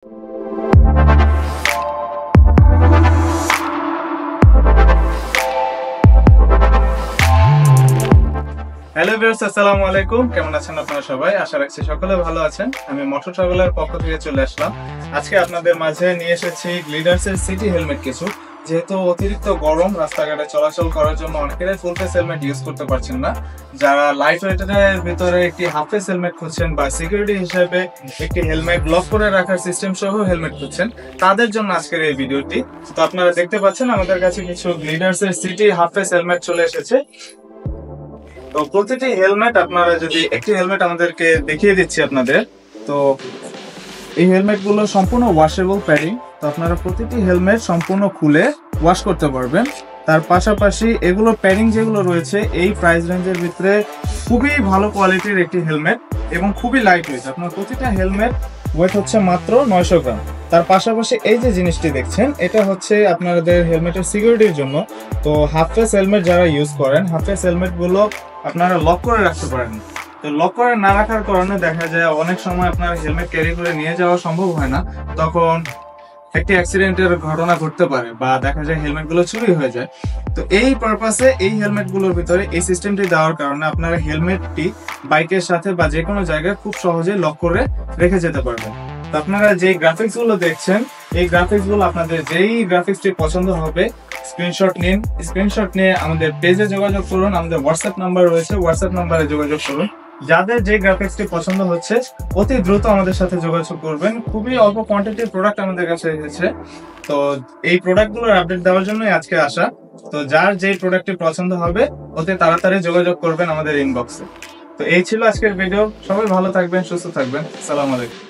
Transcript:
Hello viewers, আসসালামু আলাইকুম। কেমন আছেন আপনারা সবাই? আশা রাখছি সকলে ভালো আছেন। আমি মোটর ট্রাভেলের পক্ষ থেকে চলে আসলাম। আজকে আপনাদের মাঝে নিয়ে এসেছি গ্লিডার্সের সিটি হেলমেট কিছু। যেহেতু অতিরিক্ত গরম, রাস্তাঘাটে চলাচল করার জন্য অনেকেরাই ফুল ফেস হেলমেট ইউজ করতে পারছেন না। যারা লাইট ওয়েটের ভিতরে একটি হাফ ফেস হেলমেট খুঁজছেন বা সিকিউরিটি হিসেবে একটি হেলমেট লক করে রাখার সিস্টেম সহ হেলমেট খুঁজছেন, তাদের জন্য আজকের এই ভিডিওটি। তো আপনারা দেখতে পাচ্ছেন আমাদের কাছে কিছু গ্লিডার্সের সিটি হাফ ফেস হেলমেট চলে এসেছে। তো প্রতিটি হেলমেট, আপনারা যদি একটি হেলমেট আমাদেরকে দেখিয়ে দিচ্ছি আপনাদের, তো এই হেলমেট গুলো সম্পূর্ণ ওয়াশেবল প্যাডিং। তো আপনারা প্রতিটি হেলমেট সম্পূর্ণ খুলে ওয়াশ করতে পারবেন। তার পাশাপাশি এগুলো প্যাডিং যেগুলো রয়েছে এই প্রাইস রেঞ্জের ভিতরে খুবই ভালো কোয়ালিটির একটি হেলমেট এবং খুবই লাইট ওয়েট। আপনার প্রতিটা হেলমেট ওয়েট হচ্ছে মাত্র 900 গ্রাম। তার পাশাপাশি এই যে জিনিসটি দেখছেন, এটা হচ্ছে আপনাদের হেলমেটের সিকিউরিটির জন্য। তো হাফ ফেস হেলমেট যারা ইউজ করেন, হাফ ফেস হেলমেট গুলো আপনারা লক করে রাখতে পারেন। তো লক করে না রাখার কারণে দেখা যায় অনেক সময় আপনার হেলমেট ক্যারি করে নিয়ে যাওয়া সম্ভব হয় না, তখন একটি অ্যাক্সিডেন্টের ঘটনা ঘটতে পারে বা দেখা যায় হেলমেট গুলো চুরি হয়ে যায়। তো এই পারপাসে এই হেলমেট গুলোর ভিতরে এই সিস্টেমটি দেওয়ার কারণে আপনারা হেলমেটটি বাইকের সাথে বা যে কোনো জায়গায় খুব সহজে লক করে রেখে যেতে পারবেন। তো আপনারা যে গ্রাফিক্স গুলো দেখছেন, এই গ্রাফিক্স গুলো আপনাদের যেই গ্রাফিক্সটি পছন্দ হবে স্ক্রিনশট নিন। স্ক্রিনশট নিয়ে আমাদের পেজে যোগাযোগ করুন। আমাদের হোয়াটসঅ্যাপ নাম্বার রয়েছে, হোয়াটসঅ্যাপ নাম্বারে যোগাযোগ করুন। যাদের যে গ্রাফিক্সটি পছন্দ হচ্ছে অতি দ্রুত আমাদের সাথে যোগাযোগ করবেন। খুবই অল্প কোয়ান্টিটির প্রোডাক্ট আমাদের কাছে এসেছে। তো এই প্রোডাক্টগুলোর আপডেট দেওয়ার জন্যই আজকে আসা। তো যার যেই প্রোডাক্টটি পছন্দ হবে অতি তাড়াতাড়ি যোগাযোগ করবেন আমাদের ইনবক্সে। তো এই ছিল আজকের ভিডিও। সবাই ভালো থাকবেন, সুস্থ থাকবেন। আসসালামু আলাইকুম।